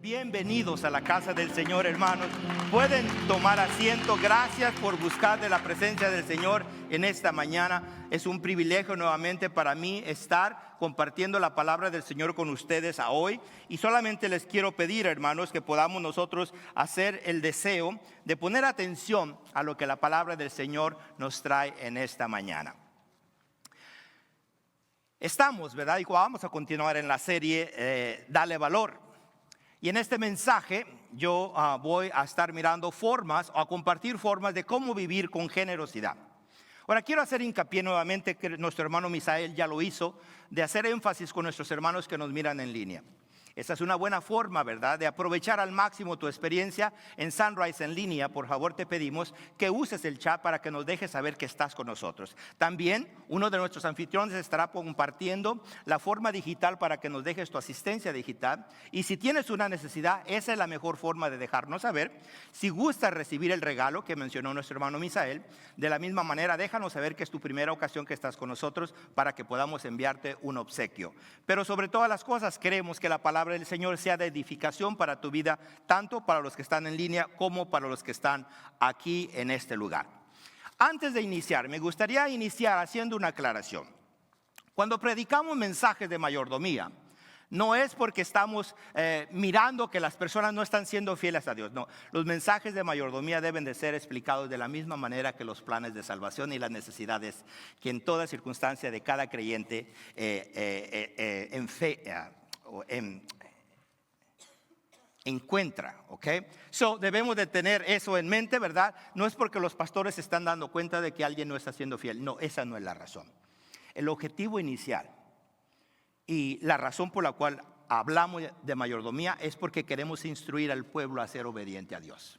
Bienvenidos a la casa del Señor, hermanos. Pueden tomar asiento. Gracias por buscar de la presencia del Señor en esta mañana. Es un privilegio nuevamente para mí estar compartiendo la palabra del Señor con ustedes hoy. Y solamente les quiero pedir, hermanos, que podamos nosotros hacer el deseo de poner atención a lo que la palabra del Señor nos trae en esta mañana. Estamos, ¿verdad? Y vamos a continuar en la serie Dale Valor. Y en este mensaje yo voy a estar mirando formas o a compartir formas de cómo vivir con generosidad. Ahora quiero hacer hincapié nuevamente, que nuestro hermano Misael ya lo hizo, de hacer énfasis con nuestros hermanos que nos miran en línea. Esta es una buena forma, ¿verdad?, de aprovechar al máximo tu experiencia en Sunrise en línea. Por favor, te pedimos que uses el chat para que nos dejes saber que estás con nosotros. También, uno de nuestros anfitriones estará compartiendo la forma digital para que nos dejes tu asistencia digital. Y si tienes una necesidad, esa es la mejor forma de dejarnos saber. Si gustas recibir el regalo que mencionó nuestro hermano Misael, de la misma manera, déjanos saber que es tu primera ocasión que estás con nosotros para que podamos enviarte un obsequio. Pero sobre todas las cosas, queremos que la palabra del Señor sea de edificación para tu vida, tanto para los que están en línea como para los que están aquí en este lugar. Antes de iniciar, me gustaría iniciar haciendo una aclaración. Cuando predicamos mensajes de mayordomía, no es porque estamos mirando que las personas no están siendo fieles a Dios. No, los mensajes de mayordomía deben de ser explicados de la misma manera que los planes de salvación y las necesidades que en toda circunstancia de cada creyente en fe encuentra, ¿ok? Debemos de tener eso en mente, ¿verdad? No es porque los pastores se están dando cuenta de que alguien no está siendo fiel. No, esa no es la razón. El objetivo inicial y la razón por la cual hablamos de mayordomía es porque queremos instruir al pueblo a ser obediente a Dios.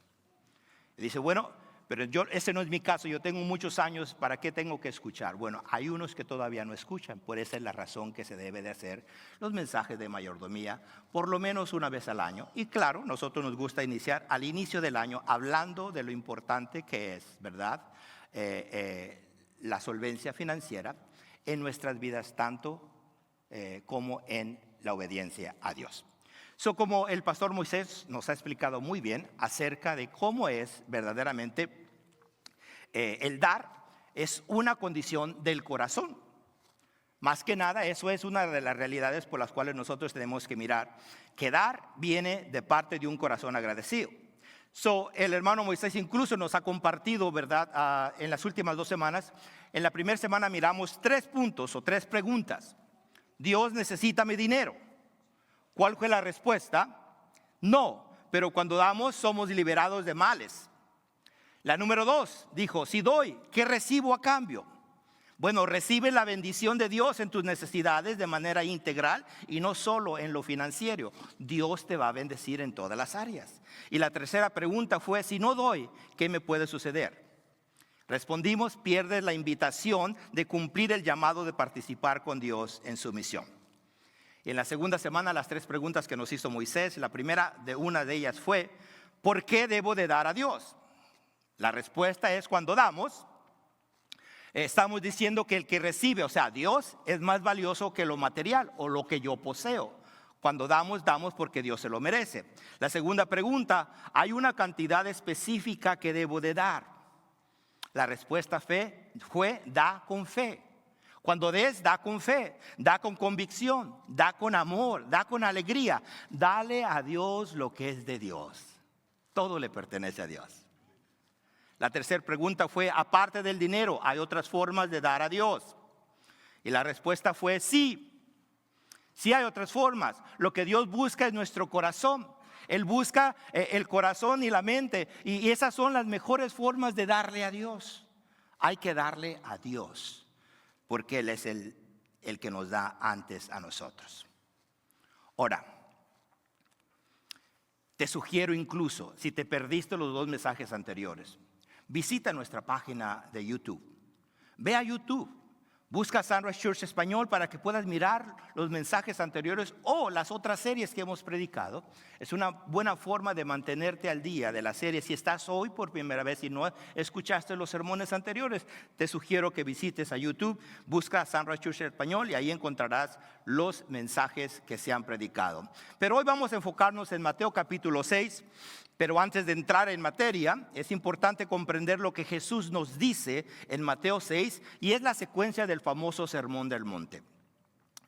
Y dice, bueno, pero ese no es mi caso, yo tengo muchos años, ¿para qué tengo que escuchar? Bueno, hay unos que todavía no escuchan, por esa es la razón que se debe de hacer los mensajes de mayordomía, por lo menos una vez al año. Y claro, nosotros nos gusta iniciar al inicio del año hablando de lo importante que es, ¿verdad? La solvencia financiera en nuestras vidas, tanto como en la obediencia a Dios. Como el pastor Moisés nos ha explicado muy bien acerca de cómo es verdaderamente el dar, es una condición del corazón. Más que nada, eso es una de las realidades por las cuales nosotros tenemos que mirar, que dar viene de parte de un corazón agradecido. El hermano Moisés incluso nos ha compartido, ¿verdad?, en las últimas 2 semanas. En la primera semana miramos 3 puntos o 3 preguntas. Dios necesita mi dinero. ¿Cuál fue la respuesta? No, pero cuando damos somos liberados de males. La número 2 dijo, si doy, ¿qué recibo a cambio? Bueno, recibe la bendición de Dios en tus necesidades de manera integral y no solo en lo financiero. Dios te va a bendecir en todas las áreas. Y la tercera pregunta fue, si no doy, ¿qué me puede suceder? Respondimos, pierdes la invitación de cumplir el llamado de participar con Dios en su misión. Y en la segunda semana, las 3 preguntas que nos hizo Moisés, la primera de una de ellas fue, ¿por qué debo de dar a Dios? La respuesta es, cuando damos, estamos diciendo que el que recibe, o sea, Dios es más valioso que lo material o lo que yo poseo. Cuando damos, damos porque Dios se lo merece. La segunda pregunta, ¿hay una cantidad específica que debo de dar? La respuesta fue, da con fe. Cuando des, da con fe, da con convicción, da con amor, da con alegría. Dale a Dios lo que es de Dios. Todo le pertenece a Dios. La tercera pregunta fue, aparte del dinero, ¿hay otras formas de dar a Dios? Y la respuesta fue sí. Sí hay otras formas. Lo que Dios busca es nuestro corazón. Él busca el corazón y la mente. Y esas son las mejores formas de darle a Dios. Hay que darle a Dios. Porque Él es el que nos da antes a nosotros. Ahora, te sugiero incluso, si te perdiste los 2 mensajes anteriores, visita nuestra página de YouTube. Ve a YouTube, busca Sunrise Church Español para que puedas mirar los mensajes anteriores o las otras series que hemos predicado. Es una buena forma de mantenerte al día de la serie. Si estás hoy por primera vez y no escuchaste los sermones anteriores, te sugiero que visites a YouTube, busca Sunrise Church Español y ahí encontrarás los mensajes que se han predicado. Pero hoy vamos a enfocarnos en Mateo capítulo 6. Pero antes de entrar en materia, es importante comprender lo que Jesús nos dice en Mateo 6, y es la secuencia del famoso Sermón del Monte.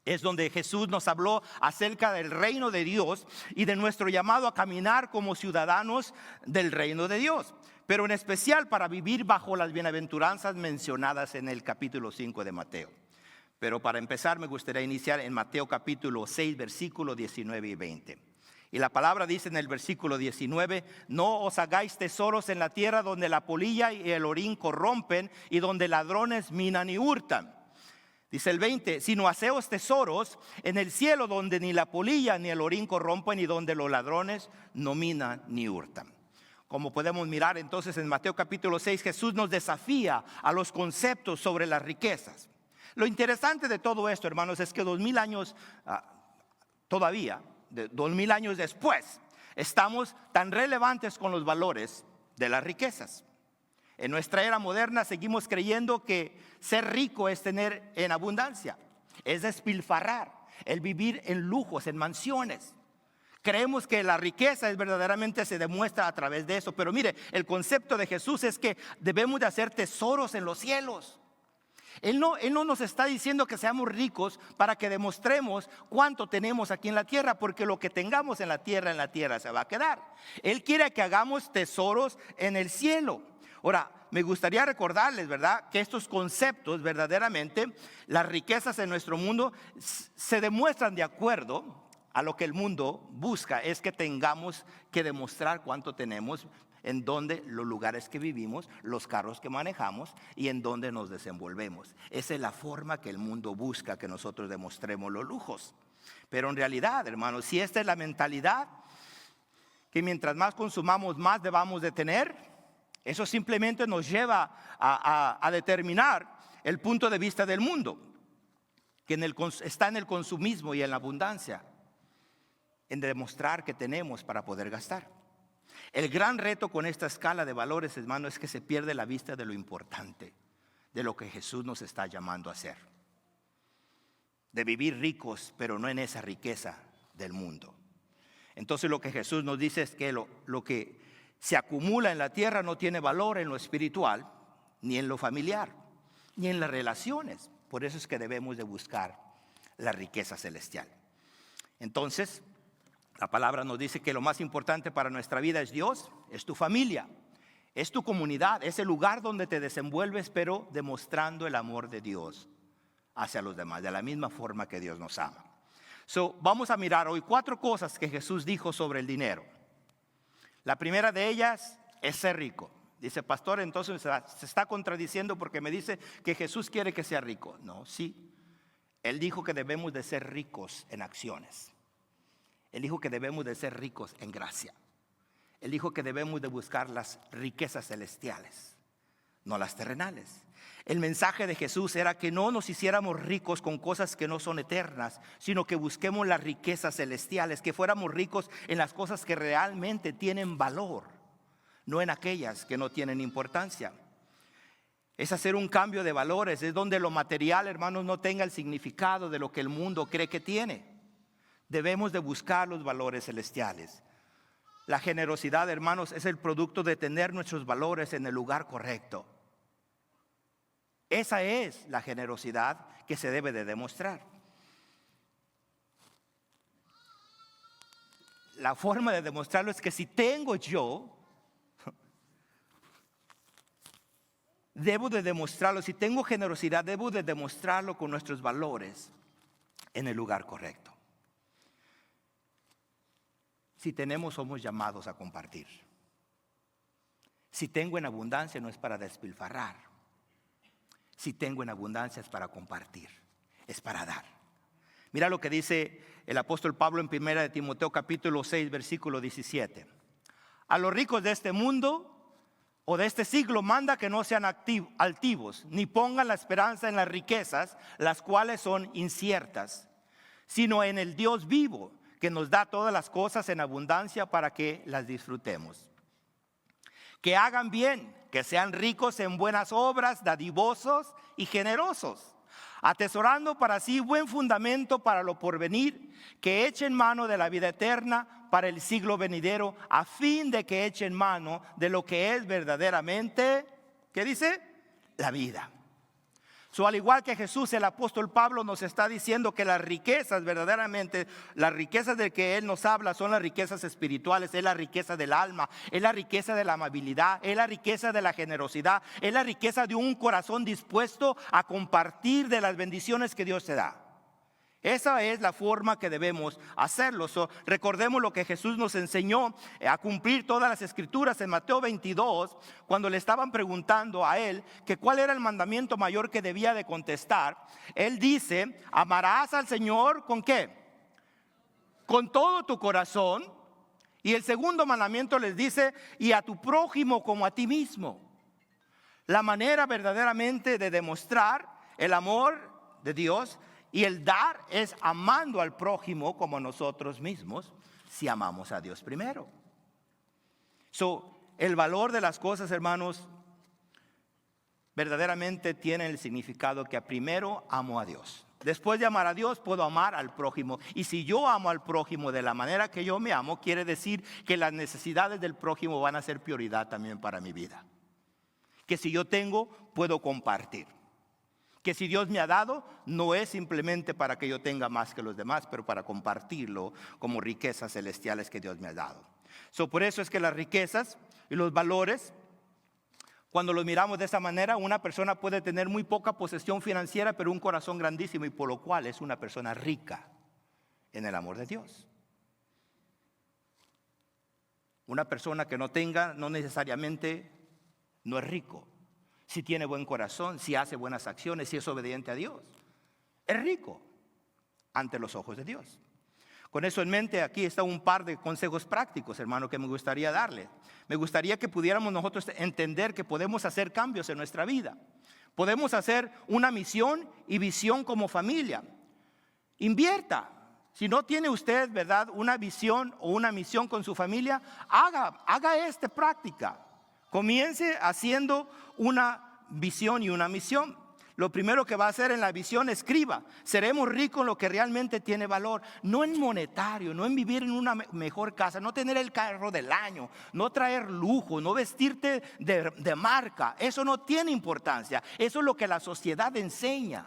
Es donde Jesús nos habló acerca del reino de Dios y de nuestro llamado a caminar como ciudadanos del reino de Dios, pero en especial para vivir bajo las bienaventuranzas mencionadas en el capítulo 5 de Mateo. Pero para empezar me gustaría iniciar en Mateo capítulo 6, versículos 19 y 20. Y la palabra dice en el versículo 19: no os hagáis tesoros en la tierra donde la polilla y el orín corrompen y donde ladrones minan y hurtan. Dice el 20: sino haceos tesoros en el cielo donde ni la polilla ni el orín corrompen y donde los ladrones no minan ni hurtan. Como podemos mirar entonces en Mateo capítulo 6, Jesús nos desafía a los conceptos sobre las riquezas. Lo interesante de todo esto, hermanos, es que 2000 años todavía, 2000 años después, estamos tan relevantes con los valores de las riquezas. En nuestra era moderna seguimos creyendo que ser rico es tener en abundancia, es despilfarrar, el vivir en lujos, en mansiones. Creemos que la riqueza verdaderamente se demuestra a través de eso. Pero mire, el concepto de Jesús es que debemos de hacer tesoros en los cielos. Él no nos está diciendo que seamos ricos para que demostremos cuánto tenemos aquí en la tierra, porque lo que tengamos en la tierra se va a quedar. Él quiere que hagamos tesoros en el cielo. Ahora, me gustaría recordarles, ¿verdad?, que estos conceptos verdaderamente, las riquezas en nuestro mundo, se demuestran de acuerdo a lo que el mundo busca. Es que tengamos que demostrar cuánto tenemos, en donde los lugares que vivimos, los carros que manejamos y en donde nos desenvolvemos. Esa es la forma que el mundo busca que nosotros demostremos los lujos. Pero en realidad, hermanos, si esta es la mentalidad, que mientras más consumamos, más debamos de tener, eso simplemente nos lleva a determinar el punto de vista del mundo, que está en el consumismo y en la abundancia, en demostrar que tenemos para poder gastar. El gran reto con esta escala de valores, hermano, es que se pierde la vista de lo importante, de lo que Jesús nos está llamando a hacer. De vivir ricos, pero no en esa riqueza del mundo. Entonces lo que Jesús nos dice es que lo que se acumula en la tierra no tiene valor en lo espiritual, ni en lo familiar, ni en las relaciones. Por eso es que debemos de buscar la riqueza celestial. Entonces, la palabra nos dice que lo más importante para nuestra vida es Dios, es tu familia, es tu comunidad, es el lugar donde te desenvuelves, pero demostrando el amor de Dios hacia los demás, de la misma forma que Dios nos ama. Vamos a mirar hoy 4 cosas que Jesús dijo sobre el dinero. La primera de ellas es ser rico. Dice, pastor, entonces se está contradiciendo porque me dice que Jesús quiere que sea rico. No, sí. Él dijo que debemos de ser ricos en acciones. Él dijo que debemos de ser ricos en gracia. Él dijo que debemos de buscar las riquezas celestiales, no las terrenales. El mensaje de Jesús era que no nos hiciéramos ricos con cosas que no son eternas, sino que busquemos las riquezas celestiales, que fuéramos ricos en las cosas que realmente tienen valor, no en aquellas que no tienen importancia. Es hacer un cambio de valores, es donde lo material, hermanos, no tenga el significado de lo que el mundo cree que tiene. Debemos de buscar los valores celestiales. La generosidad, hermanos, es el producto de tener nuestros valores en el lugar correcto. Esa es la generosidad que se debe de demostrar. La forma de demostrarlo es que si tengo yo, debo de demostrarlo. Si tengo generosidad, debo de demostrarlo con nuestros valores en el lugar correcto. Si tenemos, somos llamados a compartir. Si tengo en abundancia, no es para despilfarrar. Si tengo en abundancia, es para compartir, es para dar. Mira lo que dice el apóstol Pablo en 1 de Timoteo capítulo 6, versículo 17. A los ricos de este mundo o de este siglo manda que no sean altivos, ni pongan la esperanza en las riquezas, las cuales son inciertas, sino en el Dios vivo, que nos da todas las cosas en abundancia para que las disfrutemos. Que hagan bien, que sean ricos en buenas obras, dadivosos y generosos, atesorando para sí buen fundamento para lo porvenir, que echen mano de la vida eterna para el siglo venidero, a fin de que echen mano de lo que es verdaderamente, ¿qué dice? La vida. Al igual que Jesús, el apóstol Pablo nos está diciendo que las riquezas verdaderamente, las riquezas de que Él nos habla son las riquezas espirituales, es la riqueza del alma, es la riqueza de la amabilidad, es la riqueza de la generosidad, es la riqueza de un corazón dispuesto a compartir de las bendiciones que Dios te da. Esa es la forma que debemos hacerlo. Recordemos lo que Jesús nos enseñó a cumplir todas las escrituras en Mateo 22, cuando le estaban preguntando a él que cuál era el mandamiento mayor que debía de contestar. Él dice: amarás al Señor ¿con qué? Con todo tu corazón. Y el segundo mandamiento les dice: y a tu prójimo como a ti mismo. La manera verdaderamente de demostrar el amor de Dios y el dar es amando al prójimo como nosotros mismos, si amamos a Dios primero. El valor de las cosas, hermanos, verdaderamente tiene el significado que primero amo a Dios. Después de amar a Dios, puedo amar al prójimo. Y si yo amo al prójimo de la manera que yo me amo, quiere decir que las necesidades del prójimo van a ser prioridad también para mi vida. Que si yo tengo, puedo compartir. Que si Dios me ha dado, no es simplemente para que yo tenga más que los demás, pero para compartirlo como riquezas celestiales que Dios me ha dado. Por eso es que las riquezas y los valores, cuando los miramos de esa manera, una persona puede tener muy poca posesión financiera, pero un corazón grandísimo, y por lo cual es una persona rica en el amor de Dios. Una persona que no tenga, no necesariamente no es rico. Si tiene buen corazón, si hace buenas acciones, si es obediente a Dios, es rico ante los ojos de Dios. Con eso en mente, aquí está un par de consejos prácticos, hermano, que me gustaría darle. Me gustaría que pudiéramos nosotros entender que podemos hacer cambios en nuestra vida. Podemos hacer una misión y visión como familia. Invierta. Si no tiene usted, ¿verdad?, una visión o una misión con su familia, haga esta práctica. Comience haciendo una visión y una misión. Lo primero que va a hacer en la visión, escriba: seremos ricos en lo que realmente tiene valor. No en monetario, no en vivir en una mejor casa, no tener el carro del año, no traer lujo, no vestirte de marca. Eso no tiene importancia. Eso es lo que la sociedad enseña.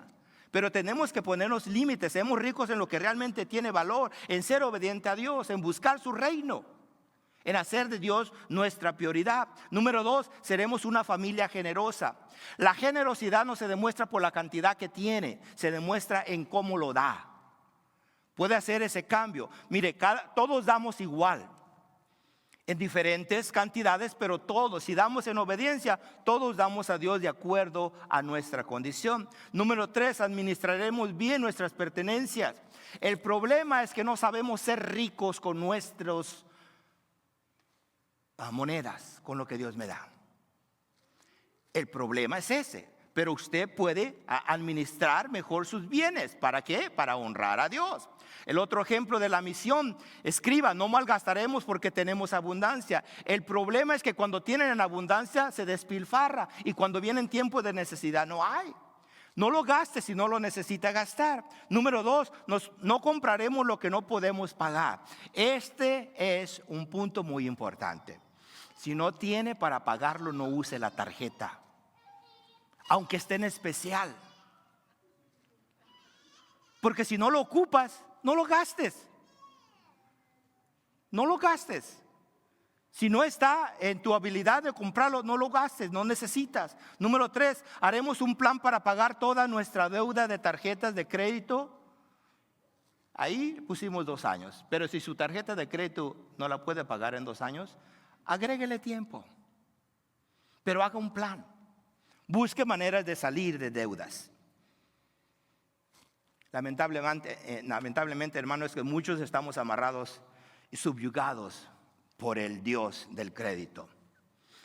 Pero tenemos que ponernos límites. Seremos ricos en lo que realmente tiene valor, en ser obediente a Dios, en buscar su reino, en hacer de Dios nuestra prioridad. Número 2, seremos una familia generosa. La generosidad no se demuestra por la cantidad que tiene, se demuestra en cómo lo da. Puede hacer ese cambio. Mire, todos damos igual, en diferentes cantidades, pero todos, si damos en obediencia, todos damos a Dios de acuerdo a nuestra condición. Número 3, administraremos bien nuestras pertenencias. El problema es que no sabemos ser ricos con nuestros monedas, con lo que Dios me da. El problema es ese. Pero usted puede administrar mejor sus bienes. ¿Para qué? Para honrar a Dios. El otro ejemplo de la misión: escriba: no malgastaremos porque tenemos abundancia. El problema es que cuando tienen en abundancia se despilfarra, y cuando vienen tiempos de necesidad no hay. No lo gaste si no lo necesita gastar. Número 2, no compraremos lo que no podemos pagar. Este es un punto muy importante. Si no tiene para pagarlo, no use la tarjeta, aunque esté en especial. Porque si no lo ocupas, no lo gastes. No lo gastes. Si no está en tu habilidad de comprarlo, no lo gastes, no necesitas. Número 3, haremos un plan para pagar toda nuestra deuda de tarjetas de crédito. Ahí pusimos 2 años. Pero si su tarjeta de crédito no la puede pagar en 2 años, agréguele tiempo. Pero haga un plan. Busque maneras de salir de deudas. Lamentablemente, hermano, es que muchos estamos amarrados y subyugados por el Dios del crédito.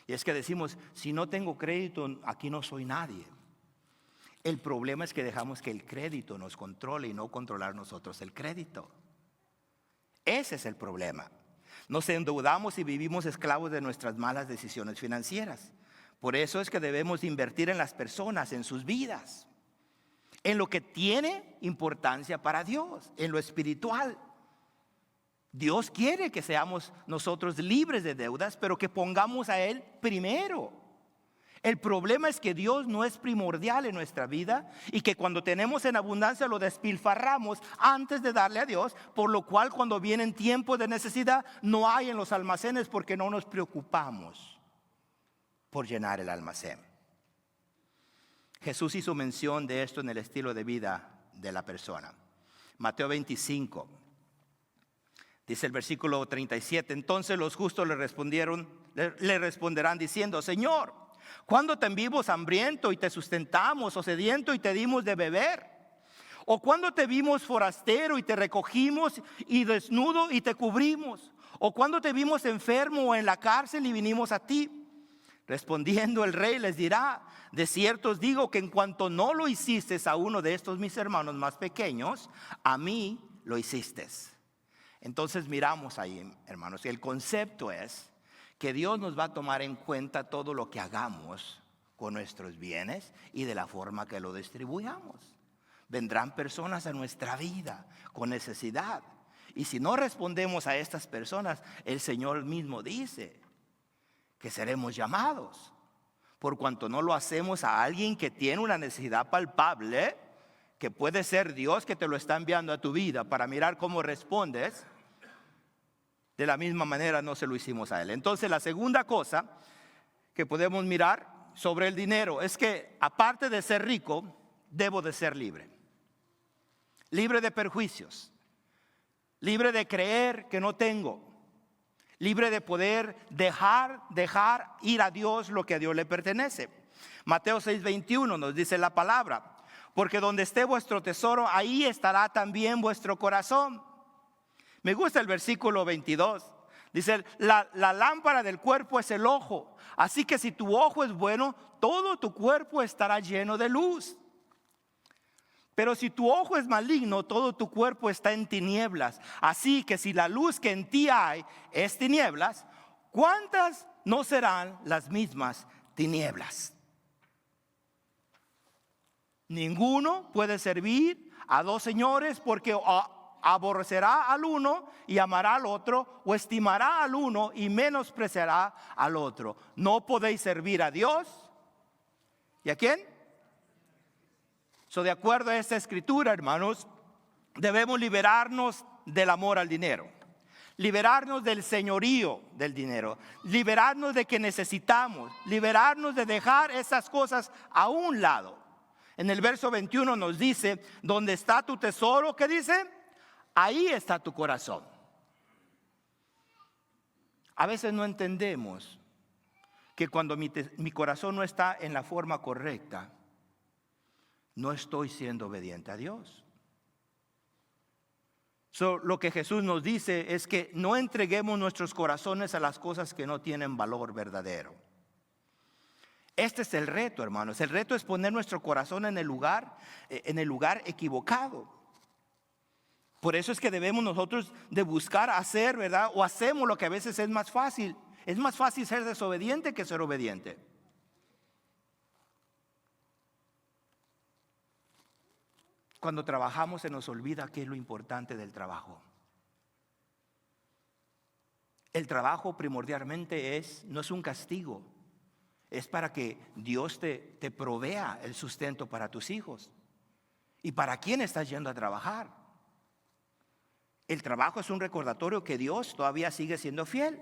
Y es que decimos: si no tengo crédito, aquí no soy nadie. El problema es que dejamos que el crédito nos controle y no controlar nosotros el crédito. Ese es el problema. Nos endeudamos y vivimos esclavos de nuestras malas decisiones financieras. Por eso es que debemos invertir en las personas, en sus vidas. en lo que tiene importancia para Dios, en lo espiritual. Dios quiere que seamos nosotros libres de deudas, pero que pongamos a Él primero. El problema es que Dios no es primordial en nuestra vida y que cuando tenemos en abundancia lo despilfarramos antes de darle a Dios, por lo cual cuando vienen tiempos de necesidad no hay en los almacenes porque no nos preocupamos por llenar el almacén. Jesús hizo mención de esto en el estilo de vida de la persona. Mateo 25, dice el versículo 37, entonces los justos le responderán diciendo, Señor, ¿cuándo te vimos hambriento y te sustentamos, o sediento y te dimos de beber? ¿O cuándo te vimos forastero y te recogimos, y desnudo y te cubrimos? ¿O cuándo te vimos enfermo o en la cárcel y vinimos a ti? Respondiendo el rey les dirá, de cierto os digo que en cuanto no lo hiciste a uno de estos mis hermanos más pequeños, a mí lo hiciste. Entonces miramos ahí, hermanos, el concepto es que Dios nos va a tomar en cuenta todo lo que hagamos con nuestros bienes y de la forma que lo distribuyamos. Vendrán personas a nuestra vida con necesidad. Y si no respondemos a estas personas, el Señor mismo dice que seremos llamados. Por cuanto no lo hacemos a alguien que tiene una necesidad palpable, que puede ser Dios que te lo está enviando a tu vida para mirar cómo respondes, de la misma manera no se lo hicimos a Él. Entonces la segunda cosa que podemos mirar sobre el dinero es que aparte de ser rico, debo de ser libre. Libre de perjuicios, libre de creer que no tengo, libre de poder dejar ir a Dios lo que a Dios le pertenece. Mateo 6:21 nos dice la palabra, porque donde esté vuestro tesoro, ahí estará también vuestro corazón. Me gusta el versículo 22. Dice, la lámpara del cuerpo es el ojo. Así que si tu ojo es bueno, todo tu cuerpo estará lleno de luz. Pero si tu ojo es maligno, todo tu cuerpo está en tinieblas. Así que si la luz que en ti hay es tinieblas, ¿cuántas no serán las mismas tinieblas? Ninguno puede servir a dos señores, porque aborrecerá al uno y amará al otro, o estimará al uno y menospreciará al otro. No podéis servir a Dios. ¿Y a quién? De acuerdo a esta escritura, hermanos, debemos liberarnos del amor al dinero, liberarnos del señorío del dinero, liberarnos de que necesitamos, liberarnos de dejar esas cosas a un lado. En el verso 21 nos dice, donde está tu tesoro, ¿qué dice? Ahí está tu corazón. A veces no entendemos que cuando mi corazón no está en la forma correcta, no estoy siendo obediente a Dios. Lo que Jesús nos dice es que no entreguemos nuestros corazones a las cosas que no tienen valor verdadero. Este es el reto, hermanos. El reto es poner nuestro corazón en el lugar equivocado. Por eso es que debemos nosotros de buscar hacer, ¿verdad? O hacemos lo que a veces es más fácil. Es más fácil ser desobediente que ser obediente. Cuando trabajamos se nos olvida qué es lo importante del trabajo. El trabajo primordialmente no es un castigo, es para que Dios te provea el sustento para tus hijos. ¿Y para quién estás yendo a trabajar? El trabajo es un recordatorio que Dios todavía sigue siendo fiel.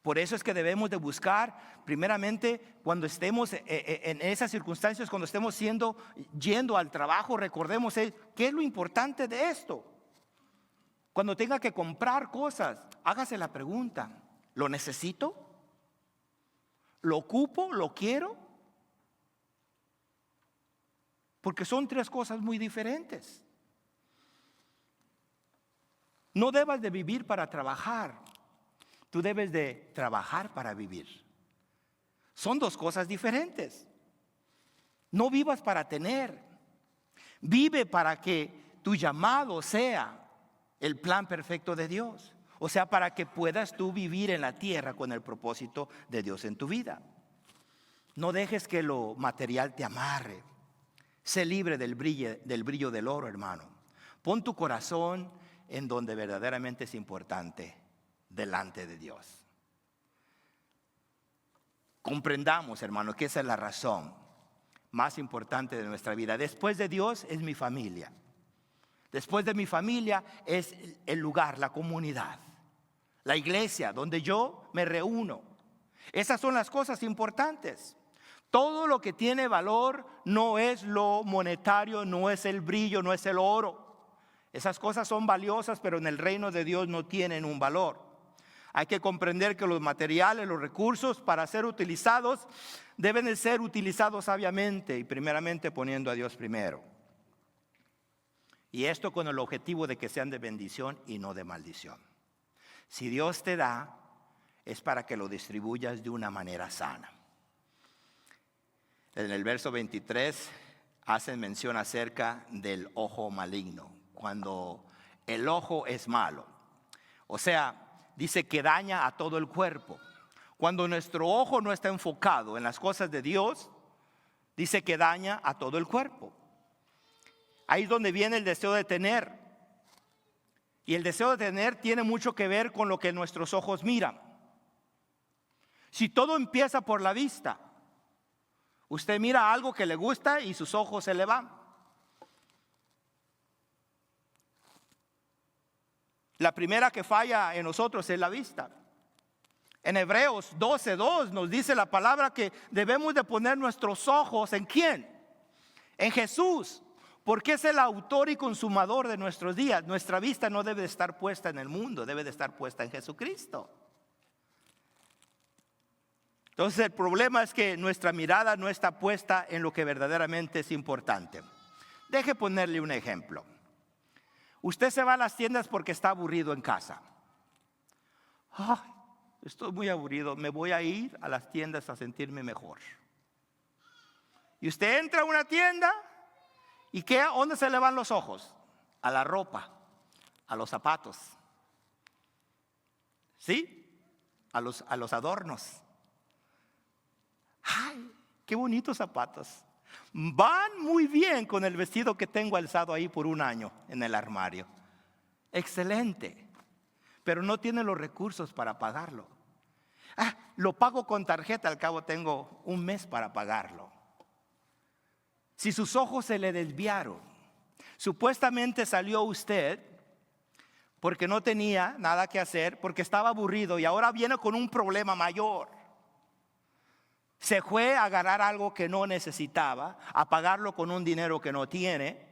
Por eso es que debemos de buscar, primeramente, cuando estemos en esas circunstancias, cuando estemos yendo al trabajo, recordemos qué es lo importante de esto. Cuando tenga que comprar cosas, hágase la pregunta, ¿lo necesito? ¿Lo ocupo? ¿Lo quiero? Porque son tres cosas muy diferentes. No debas de vivir para trabajar. Tú debes de trabajar para vivir. Son dos cosas diferentes. No vivas para tener. Vive para que tu llamado sea el plan perfecto de Dios. O sea, para que puedas tú vivir en la tierra con el propósito de Dios en tu vida. No dejes que lo material te amarre. Sé libre del brillo del oro, hermano. Pon tu corazón en donde verdaderamente es importante, delante de Dios. Comprendamos, hermano, que esa es la razón más importante de nuestra vida. Después de Dios es mi familia. Después de mi familia es el lugar, la comunidad, la iglesia donde yo me reúno. Esas son las cosas importantes. Todo lo que tiene valor no es lo monetario, no es el brillo, no es el oro. Esas cosas son valiosas, pero en el reino de Dios no tienen un valor. Hay que comprender que los materiales, los recursos para ser utilizados deben de ser utilizados sabiamente y primeramente poniendo a Dios primero. Y esto con el objetivo de que sean de bendición y no de maldición. Si Dios te da, es para que lo distribuyas de una manera sana. En el verso 23 hacen mención acerca del ojo maligno, cuando el ojo es malo. O sea, dice que daña a todo el cuerpo. Cuando nuestro ojo no está enfocado en las cosas de Dios, dice que daña a todo el cuerpo. Ahí es donde viene el deseo de tener. Y el deseo de tener tiene mucho que ver con lo que nuestros ojos miran. Si todo empieza por la vista, usted mira algo que le gusta y sus ojos se le van. La primera que falla en nosotros es la vista. En Hebreos 12:2 nos dice la palabra que debemos de poner nuestros ojos ¿en quién? En Jesús, porque es el autor y consumador de nuestros días. Nuestra vista no debe de estar puesta en el mundo, debe de estar puesta en Jesucristo. Entonces el problema es que nuestra mirada no está puesta en lo que verdaderamente es importante. Deje ponerle un ejemplo. Usted se va a las tiendas porque está aburrido en casa. Ay, estoy muy aburrido, me voy a ir a las tiendas a sentirme mejor. Y usted entra a una tienda y ¿qué? ¿Dónde se le van los ojos? A la ropa, a los zapatos, ¿sí? A los adornos. Ay, qué bonitos zapatos. Van muy bien con el vestido que tengo alzado ahí por un año en el armario. Excelente. Pero no tiene los recursos para pagarlo. Lo pago con tarjeta, al cabo tengo un mes para pagarlo. Si sus ojos se le desviaron, supuestamente salió usted porque no tenía nada que hacer, porque estaba aburrido y ahora viene con un problema mayor. Se fue a agarrar algo que no necesitaba, a pagarlo con un dinero que no tiene,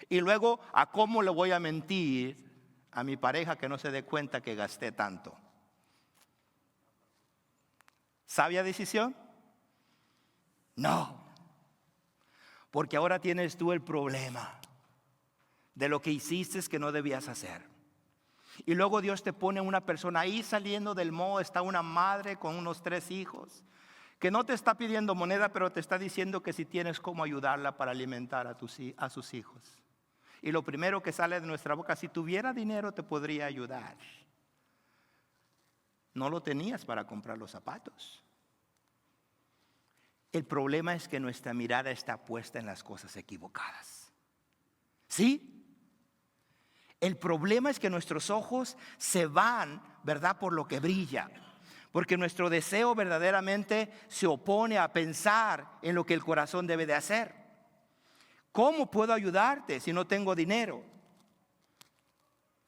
y luego a cómo le voy a mentir a mi pareja que no se dé cuenta que gasté tanto. ¿Sabia decisión? No, porque ahora tienes tú el problema de lo que hiciste que no debías hacer. Y luego Dios te pone una persona ahí saliendo del moho, está una madre con unos 3 hijos, que no te está pidiendo moneda, pero te está diciendo que si tienes cómo ayudarla para alimentar a sus hijos. Y lo primero que sale de nuestra boca, si tuviera dinero te podría ayudar. No lo tenías para comprar los zapatos. El problema es que nuestra mirada está puesta en las cosas equivocadas. ¿Sí? El problema es que nuestros ojos se van, ¿verdad?, por lo que brilla. Porque nuestro deseo verdaderamente se opone a pensar en lo que el corazón debe de hacer. ¿Cómo puedo ayudarte si no tengo dinero?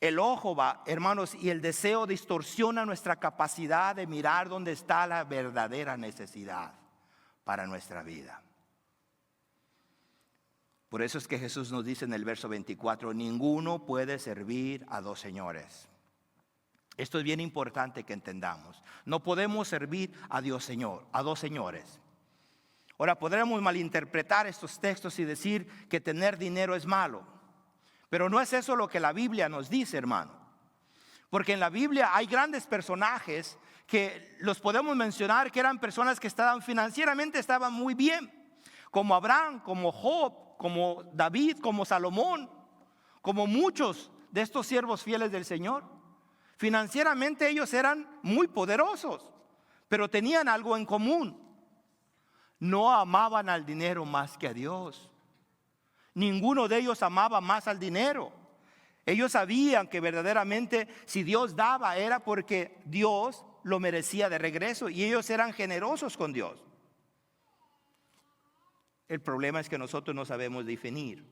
El ojo va, hermanos, y el deseo distorsiona nuestra capacidad de mirar dónde está la verdadera necesidad para nuestra vida. Por eso es que Jesús nos dice en el verso 24, ninguno puede servir a 2 señores. Esto es bien importante que entendamos. No podemos servir a Dios Señor, a 2 señores. Ahora, podremos malinterpretar estos textos y decir que tener dinero es malo. Pero no es eso lo que la Biblia nos dice, hermano. Porque en la Biblia hay grandes personajes que los podemos mencionar, que eran personas que financieramente estaban muy bien. Como Abraham, como Job, como David, como Salomón, como muchos de estos siervos fieles del Señor. Financieramente ellos eran muy poderosos, pero tenían algo en común. No amaban al dinero más que a Dios. Ninguno de ellos amaba más al dinero. Ellos sabían que verdaderamente si Dios daba era porque Dios lo merecía de regreso y ellos eran generosos con Dios. El problema es que nosotros no sabemos definir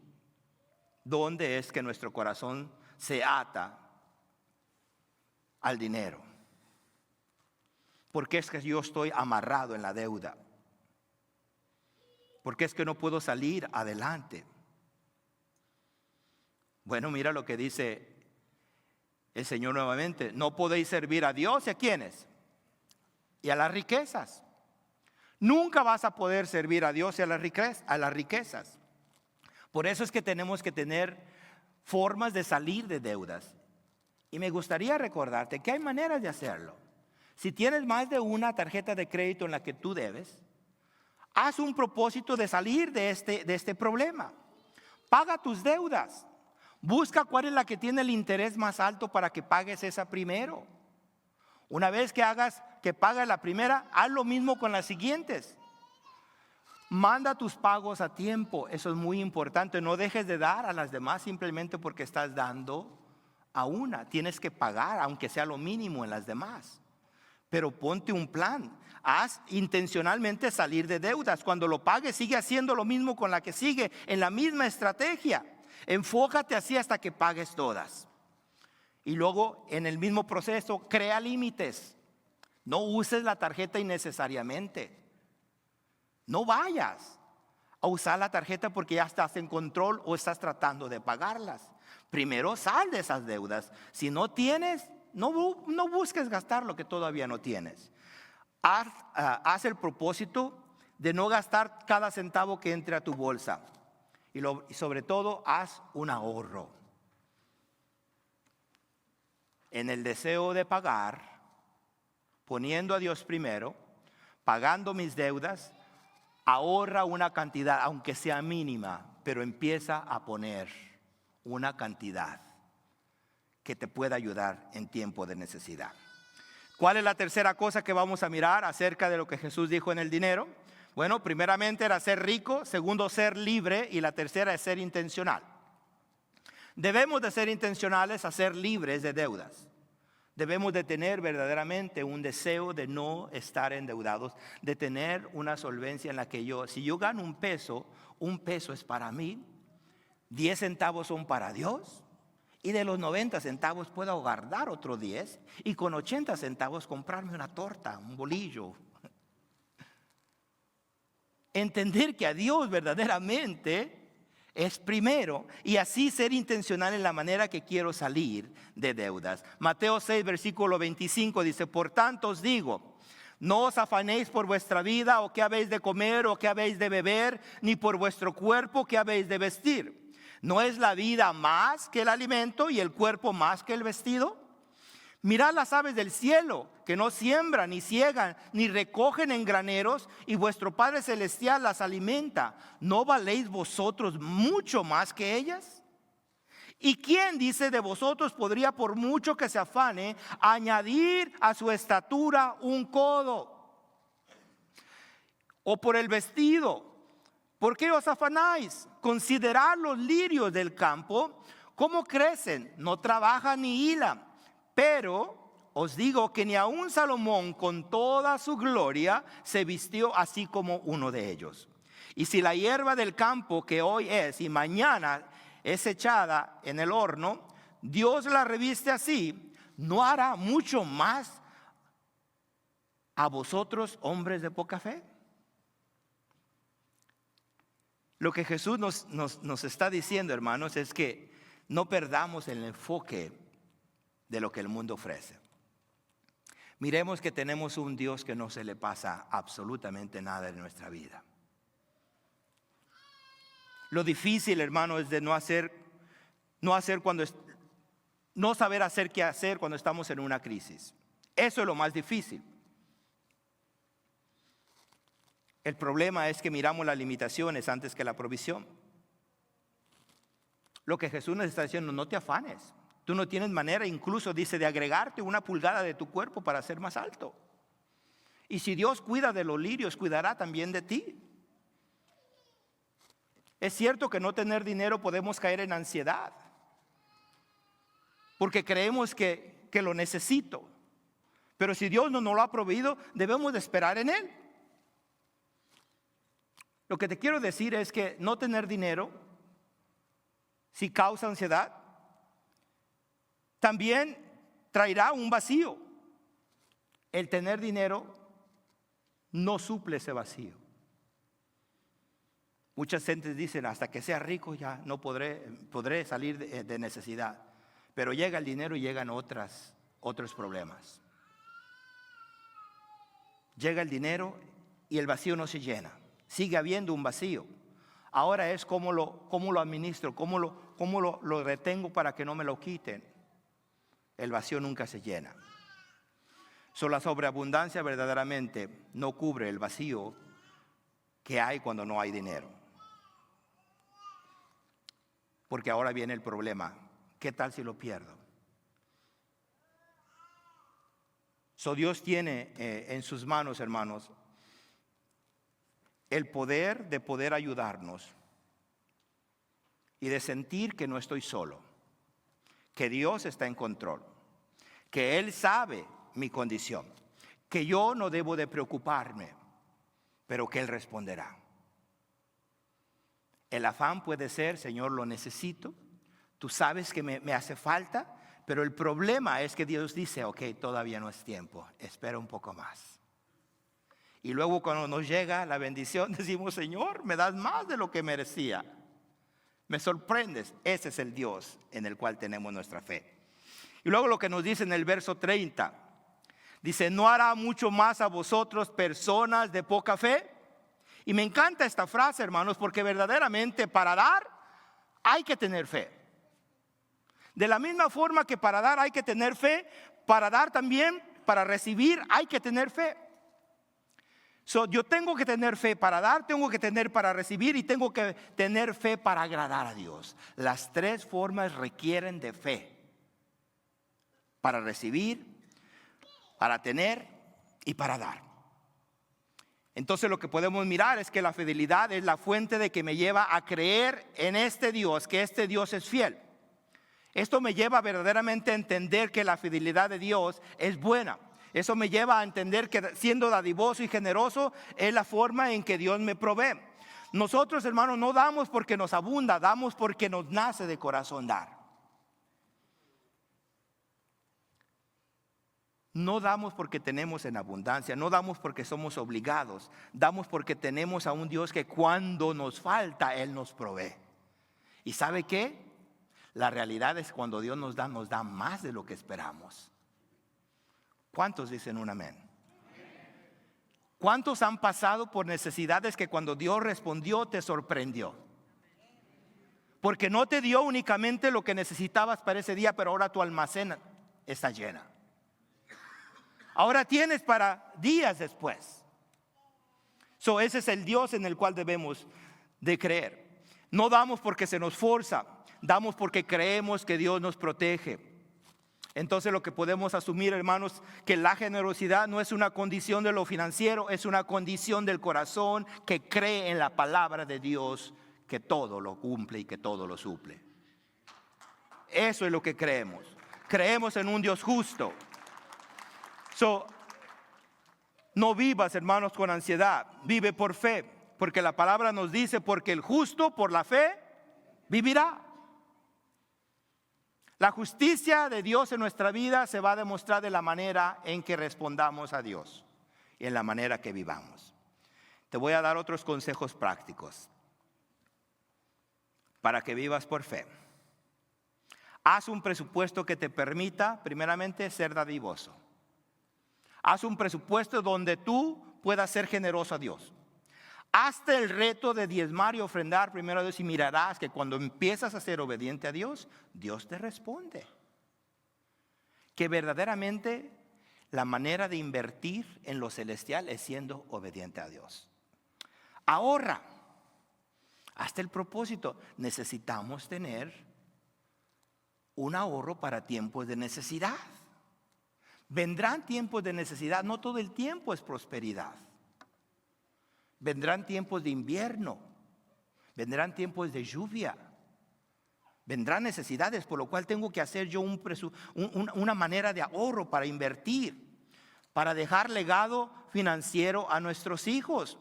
dónde es que nuestro corazón se ata al dinero. ¿Por qué es que yo estoy amarrado en la deuda? ¿Por qué es que no puedo salir adelante? Bueno, mira lo que dice el Señor nuevamente. No podéis servir a Dios, ¿y a quiénes? Y a las riquezas. Nunca vas a poder servir a Dios y a las riquezas. Por eso es que tenemos que tener formas de salir de deudas. Y me gustaría recordarte que hay maneras de hacerlo. Si tienes más de una tarjeta de crédito en la que tú debes, haz un propósito de salir de este problema. Paga tus deudas. Busca cuál es la que tiene el interés más alto para que pagues esa primero. Una vez que pagues la primera, haz lo mismo con las siguientes. Manda tus pagos a tiempo. Eso es muy importante. No dejes de dar a las demás simplemente porque estás dando a una. Tienes que pagar, aunque sea lo mínimo en las demás. Pero ponte un plan. Haz intencionalmente salir de deudas. Cuando lo pagues, sigue haciendo lo mismo con la que sigue, en la misma estrategia. Enfócate así hasta que pagues todas. Y luego, en el mismo proceso, crea límites. No uses la tarjeta innecesariamente. No vayas a usar la tarjeta porque ya estás en control o estás tratando de pagarlas. Primero sal de esas deudas. Si no tienes, no busques gastar lo que todavía no tienes. Haz el propósito de no gastar cada centavo que entre a tu bolsa. Y sobre todo, haz un ahorro. En el deseo de pagar, poniendo a Dios primero, pagando mis deudas, ahorra una cantidad, aunque sea mínima, pero empieza a poner una cantidad que te pueda ayudar en tiempo de necesidad. ¿Cuál es la tercera cosa que vamos a mirar acerca de lo que Jesús dijo en el dinero? Bueno, primeramente era ser rico, segundo ser libre y la tercera es ser intencional. Debemos de ser intencionales a ser libres de deudas. Debemos de tener verdaderamente un deseo de no estar endeudados, de tener una solvencia en la que si yo gano un peso es para mí, 10 centavos son para Dios y de los 90 centavos puedo guardar otro 10 y con 80 centavos comprarme una torta, un bolillo. Entender que a Dios verdaderamente es primero y así ser intencional en la manera que quiero salir de deudas. Mateo 6, versículo 25 dice: por tanto os digo, no os afanéis por vuestra vida o qué habéis de comer o qué habéis de beber, ni por vuestro cuerpo qué habéis de vestir. ¿No es la vida más que el alimento y el cuerpo más que el vestido? Mirad las aves del cielo, que no siembran, ni ciegan, ni recogen en graneros, y vuestro Padre Celestial las alimenta. ¿No valéis vosotros mucho más que ellas? ¿Y quién, dice, de vosotros podría, por mucho que se afane, añadir a su estatura un codo? O por el vestido, ¿por qué os afanáis? Considerad los lirios del campo, cómo crecen, no trabajan ni hilan. Pero os digo que ni aun Salomón con toda su gloria se vistió así como uno de ellos. Y si la hierba del campo que hoy es y mañana es echada en el horno, Dios la reviste así, ¿no hará mucho más a vosotros, hombres de poca fe? Lo que Jesús nos está diciendo, hermanos, es que no perdamos el enfoque de lo que el mundo ofrece. Miremos que tenemos un Dios que no se le pasa absolutamente nada en nuestra vida. Lo difícil, hermano, es de no saber hacer qué hacer cuando estamos en una crisis. Eso es lo más difícil. El problema es que miramos las limitaciones antes que la provisión. Lo que Jesús nos está diciendo: no te afanes. Tú no tienes manera, incluso dice, de agregarte 1 pulgada de tu cuerpo para ser más alto. Y si Dios cuida de los lirios, cuidará también de ti. Es cierto que no tener dinero podemos caer en ansiedad, porque creemos que lo necesito. Pero si Dios no nos lo ha proveído, debemos de esperar en Él. Lo que te quiero decir es que no tener dinero, si causa ansiedad, también traerá un vacío. El tener dinero no suple ese vacío. Muchas gentes dicen, hasta que sea rico ya no podré salir de necesidad. Pero llega el dinero y llegan otros problemas. Llega el dinero y el vacío no se llena. Sigue habiendo un vacío. Ahora es cómo lo administro, cómo lo retengo para que no me lo quiten. El vacío nunca se llena. La sobreabundancia verdaderamente no cubre el vacío que hay cuando no hay dinero. Porque ahora viene el problema. ¿Qué tal si lo pierdo? Dios tiene en sus manos, hermanos, el poder de poder ayudarnos y de sentir que no estoy solo, que Dios está en control, que Él sabe mi condición, que yo no debo de preocuparme, pero que Él responderá. El afán puede ser, Señor, lo necesito, tú sabes que me hace falta, pero el problema es que Dios dice, ok, todavía no es tiempo, espera un poco más. Y luego cuando nos llega la bendición decimos, Señor, me das más de lo que merecía. Me sorprendes. Ese es el Dios en el cual tenemos nuestra fe. Y luego lo que nos dice en el verso 30. Dice, ¿no hará mucho más a vosotros, personas de poca fe? Y me encanta esta frase, hermanos, porque verdaderamente para dar hay que tener fe. De la misma forma que para dar hay que tener fe, para dar también, para recibir hay que tener fe. Yo tengo que tener fe para dar, tengo que tener para recibir y tengo que tener fe para agradar a Dios. Las tres formas requieren de fe. Para recibir, para tener y para dar. Entonces lo que podemos mirar es que la fidelidad es la fuente de que me lleva a creer en este Dios, que este Dios es fiel. Esto me lleva verdaderamente a entender que la fidelidad de Dios es buena. Eso me lleva a entender que siendo dadivoso y generoso es la forma en que Dios me provee. Nosotros, hermanos, no damos porque nos abunda, damos porque nos nace de corazón dar. No damos porque tenemos en abundancia, no damos porque somos obligados, damos porque tenemos a un Dios que cuando nos falta, Él nos provee. ¿Y sabe qué? La realidad es cuando Dios nos da más de lo que esperamos. ¿Cuántos dicen un amén? ¿Cuántos han pasado por necesidades que cuando Dios respondió te sorprendió? Porque no te dio únicamente lo que necesitabas para ese día, pero ahora tu almacén está llena. Ahora tienes para días después. Ese es el Dios en el cual debemos de creer. No damos porque se nos forza, damos porque creemos que Dios nos protege. Entonces lo que podemos asumir, hermanos, que la generosidad no es una condición de lo financiero, es una condición del corazón que cree en la palabra de Dios, que todo lo cumple y que todo lo suple. Eso es lo que creemos. Creemos en un Dios justo. No vivas, hermanos, con ansiedad, vive por fe, porque la palabra nos dice, porque el justo por la fe vivirá. La justicia de Dios en nuestra vida se va a demostrar de la manera en que respondamos a Dios y en la manera que vivamos. Te voy a dar otros consejos prácticos para que vivas por fe. Haz un presupuesto que te permita, primeramente, ser dadivoso. Haz un presupuesto donde tú puedas ser generoso a Dios. Hazte el reto de diezmar y ofrendar primero a Dios y mirarás que cuando empiezas a ser obediente a Dios, Dios te responde. Que verdaderamente la manera de invertir en lo celestial es siendo obediente a Dios. Ahorra. Hasta el propósito. Necesitamos tener un ahorro para tiempos de necesidad. Vendrán tiempos de necesidad, no todo el tiempo es prosperidad. Vendrán tiempos de invierno, vendrán tiempos de lluvia, vendrán necesidades, por lo cual tengo que hacer yo una manera de ahorro para invertir, para dejar legado financiero a nuestros hijos,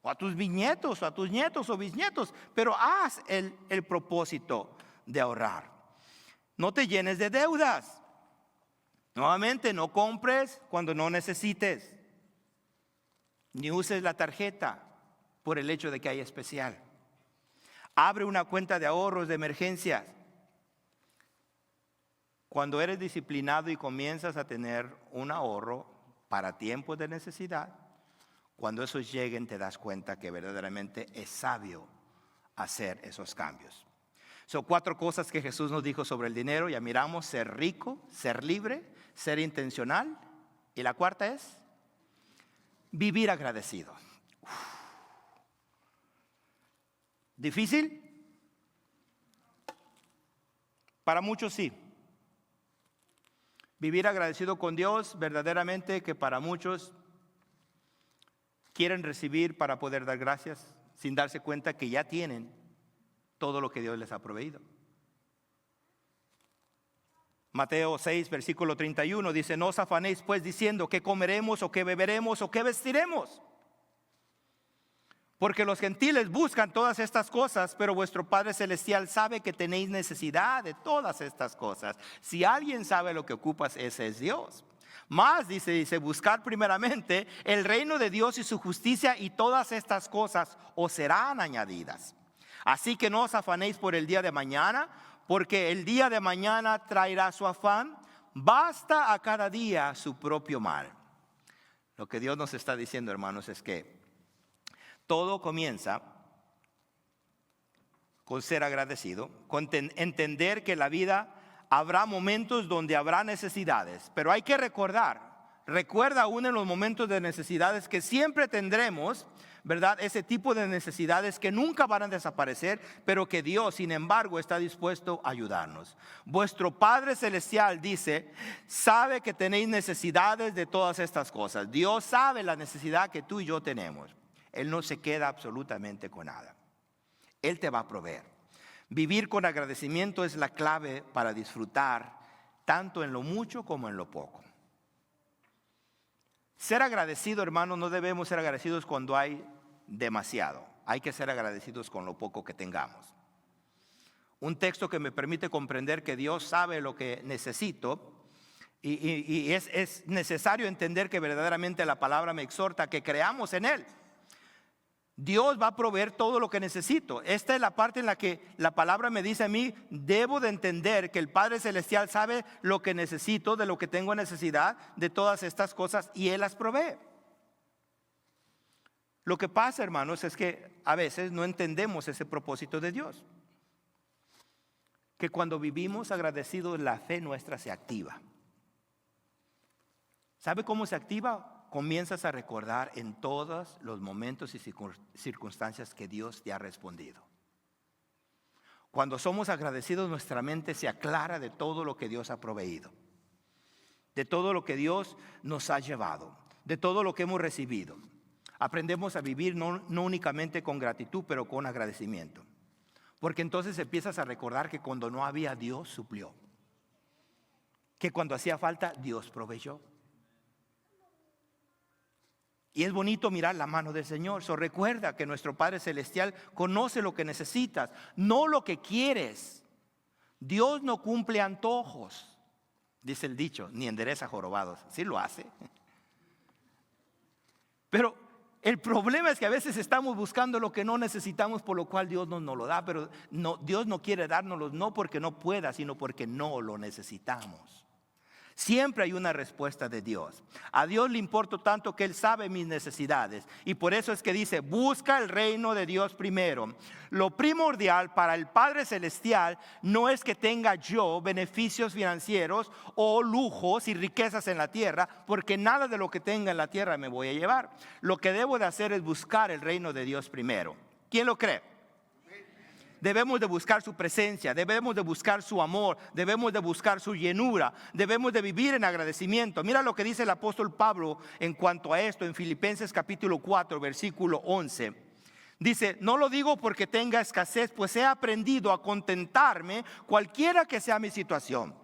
o a tus bisnietos, o a tus nietos o bisnietos, pero haz el propósito de ahorrar. No te llenes de deudas. Nuevamente, no compres cuando no necesites, ni uses la tarjeta por el hecho de que hay especial. Abre una cuenta de ahorros de emergencias. Cuando eres disciplinado y comienzas a tener un ahorro para tiempos de necesidad, cuando esos lleguen te das cuenta que verdaderamente es sabio hacer esos cambios. Son 4 cosas que Jesús nos dijo sobre el dinero. Ya miramos: ser rico, ser libre, ser intencional. Y la cuarta es vivir agradecido. ¿Difícil? Para muchos sí. Vivir agradecido con Dios, verdaderamente que para muchos quieren recibir para poder dar gracias sin darse cuenta que ya tienen todo lo que Dios les ha proveído. Mateo 6, versículo 31 dice: no os afanéis pues diciendo qué comeremos o qué beberemos o qué vestiremos. Porque los gentiles buscan todas estas cosas, pero vuestro Padre Celestial sabe que tenéis necesidad de todas estas cosas. Si alguien sabe lo que ocupas, ese es Dios. Más dice, buscad primeramente el reino de Dios y su justicia, y todas estas cosas os serán añadidas. Así que no os afanéis por el día de mañana, porque el día de mañana traerá su afán. Basta a cada día su propio mal. Lo que Dios nos está diciendo, hermanos, es que todo comienza con ser agradecido, con entender que en la vida habrá momentos donde habrá necesidades, pero hay que recuerda aún en los momentos de necesidades que siempre tendremos, ¿verdad? Ese tipo de necesidades que nunca van a desaparecer, pero que Dios, sin embargo, está dispuesto a ayudarnos. Vuestro Padre Celestial dice, sabe que tenéis necesidades de todas estas cosas. Dios sabe la necesidad que tú y yo tenemos. Él no se queda absolutamente con nada. Él te va a proveer. Vivir con agradecimiento es la clave para disfrutar tanto en lo mucho como en lo poco. Ser agradecido, hermano, no debemos ser agradecidos cuando hay demasiado. Hay que ser agradecidos con lo poco que tengamos. Un texto que me permite comprender que Dios sabe lo que necesito, y es necesario entender que verdaderamente la palabra me exhorta que creamos en Él. Dios va a proveer todo lo que necesito. Esta es la parte en la que la palabra me dice a mí, debo de entender que el Padre Celestial sabe lo que necesito, de lo que tengo necesidad, de todas estas cosas, y Él las provee. Lo que pasa, hermanos, es que a veces no entendemos ese propósito de Dios. Que cuando vivimos agradecidos, la fe nuestra se activa. ¿Sabe cómo se activa? Comienzas a recordar en todos los momentos y circunstancias que Dios te ha respondido. Cuando somos agradecidos, nuestra mente se aclara de todo lo que Dios ha proveído, de todo lo que Dios nos ha llevado, de todo lo que hemos recibido. Aprendemos a vivir no únicamente con gratitud, pero con agradecimiento. Porque entonces empiezas a recordar que cuando no había, Dios suplió. Que cuando hacía falta, Dios proveyó. Y es bonito mirar la mano del Señor. Recuerda que nuestro Padre Celestial conoce lo que necesitas, no lo que quieres. Dios no cumple antojos, dice el dicho, ni endereza jorobados. Sí lo hace. Pero el problema es que a veces estamos buscando lo que no necesitamos, por lo cual Dios no nos lo da. Pero no, Dios no quiere dárnoslo, no porque no pueda, sino porque no lo necesitamos. Siempre hay una respuesta de Dios. A Dios le importa tanto que Él sabe mis necesidades. Y por eso es que dice, busca el reino de Dios primero. Lo primordial para el Padre Celestial no es que tenga yo beneficios financieros o lujos y riquezas en la tierra, porque nada de lo que tenga en la tierra me voy a llevar. Lo que debo de hacer es buscar el reino de Dios primero. ¿Quién lo cree? Debemos de buscar su presencia, debemos de buscar su amor, debemos de buscar su llenura, debemos de vivir en agradecimiento. Mira lo que dice el apóstol Pablo en cuanto a esto en Filipenses capítulo 4, versículo 11. Dice, no lo digo porque tenga escasez, pues he aprendido a contentarme cualquiera que sea mi situación.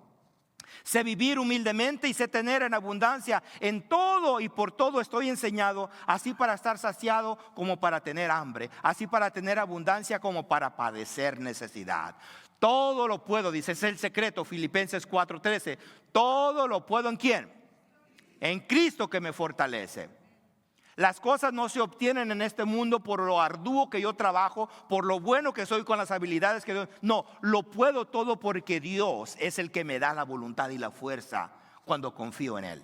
Sé vivir humildemente y sé tener en abundancia. En todo y por todo estoy enseñado, así para estar saciado como para tener hambre, así para tener abundancia como para padecer necesidad. Todo lo puedo, dice, es el secreto, Filipenses 4:13. Todo lo puedo, ¿en quién? En Cristo que me fortalece. Las cosas no se obtienen en este mundo por lo arduo que yo trabajo, por lo bueno que soy con las habilidades que doy. No, lo puedo todo porque Dios es el que me da la voluntad y la fuerza cuando confío en Él.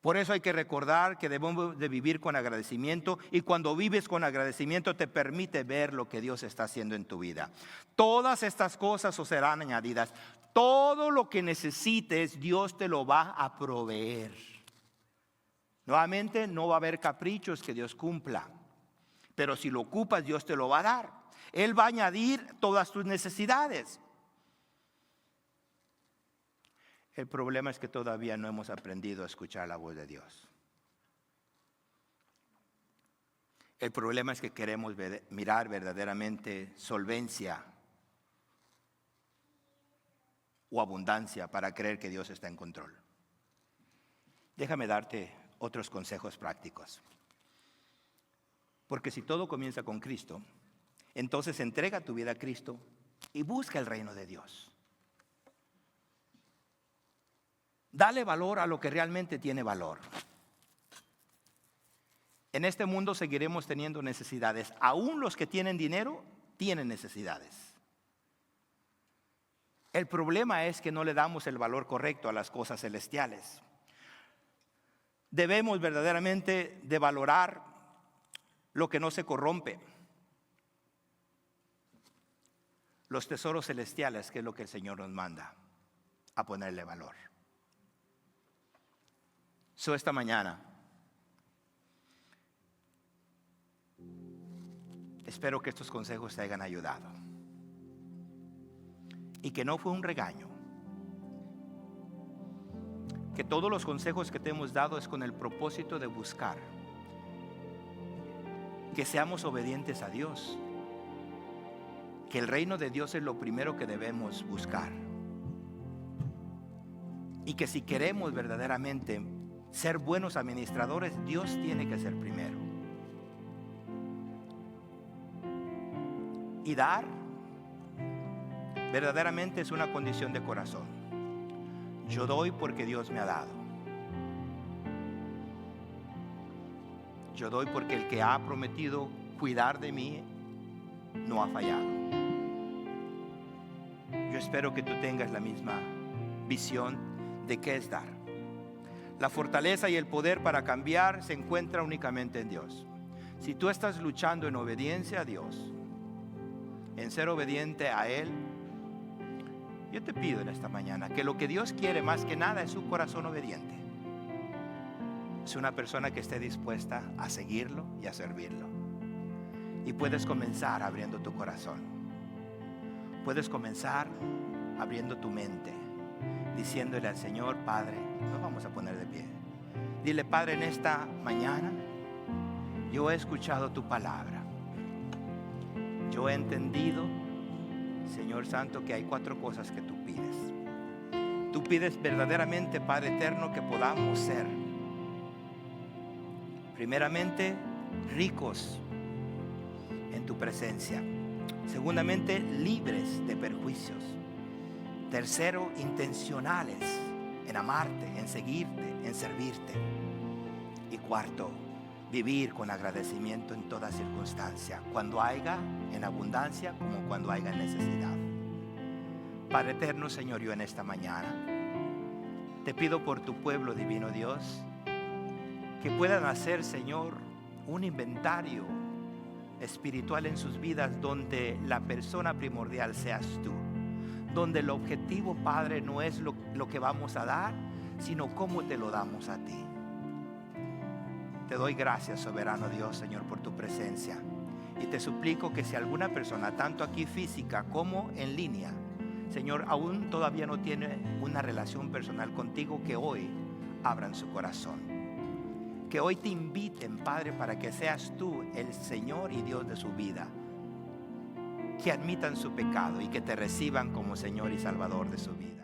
Por eso hay que recordar que debemos de vivir con agradecimiento, y cuando vives con agradecimiento te permite ver lo que Dios está haciendo en tu vida. Todas estas cosas os serán añadidas. Todo lo que necesites Dios te lo va a proveer. Nuevamente, no va a haber caprichos que Dios cumpla, pero si lo ocupas, Dios te lo va a dar. Él va a añadir todas tus necesidades. El problema es que todavía no hemos aprendido a escuchar la voz de Dios. El problema es que queremos mirar verdaderamente solvencia o abundancia para creer que Dios está en control. Déjame darte otros consejos prácticos. Porque si todo comienza con Cristo, entonces entrega tu vida a Cristo y busca el reino de Dios. Dale valor a lo que realmente tiene valor. En este mundo seguiremos teniendo necesidades. Aún los que tienen dinero tienen necesidades. El problema es que no le damos el valor correcto a las cosas celestiales. Debemos verdaderamente de valorar lo que no se corrompe. Los tesoros celestiales, que es lo que el Señor nos manda a ponerle valor. Esta mañana espero que estos consejos te hayan ayudado y que no fue un regaño. Que todos los consejos que te hemos dado es con el propósito de buscar que seamos obedientes a Dios, que el reino de Dios es lo primero que debemos buscar, y que si queremos verdaderamente ser buenos administradores, Dios tiene que ser primero. Y dar verdaderamente es una condición de corazón. Yo doy porque Dios me ha dado. Yo doy porque el que ha prometido cuidar de mí no ha fallado. Yo espero que tú tengas la misma visión de qué es dar. La fortaleza y el poder para cambiar se encuentra únicamente en Dios. Si tú estás luchando en obediencia a Dios, en ser obediente a Él, yo te pido en esta mañana que lo que Dios quiere más que nada es un corazón obediente. Es una persona que esté dispuesta a seguirlo y a servirlo. Y puedes comenzar abriendo tu corazón. Puedes comenzar abriendo tu mente, diciéndole al Señor: Padre, nos vamos a poner de pie. Dile: Padre, en esta mañana yo he escuchado tu palabra. Yo he entendido, Señor Santo, que hay 4 cosas que tú pides. Tú pides verdaderamente, Padre eterno, que podamos ser, primeramente, ricos en tu presencia. Segundamente, libres de perjuicios. Tercero, intencionales en amarte, en seguirte, en servirte. Y cuarto, vivir con agradecimiento en toda circunstancia, cuando haya en abundancia como cuando haya necesidad. Padre eterno, Señor, yo en esta mañana te pido por tu pueblo, divino Dios, que puedan hacer, Señor, un inventario espiritual en sus vidas, donde la persona primordial seas tú, donde el objetivo, Padre, no es lo que vamos a dar, sino cómo te lo damos a ti. Te doy gracias, soberano Dios, Señor, por tu presencia. Y te suplico que si alguna persona, tanto aquí física como en línea, Señor, aún todavía no tiene una relación personal contigo, que hoy abran su corazón. que hoy te inviten, Padre, para que seas tú el Señor y Dios de su vida. Que admitan su pecado y que te reciban como Señor y Salvador de su vida.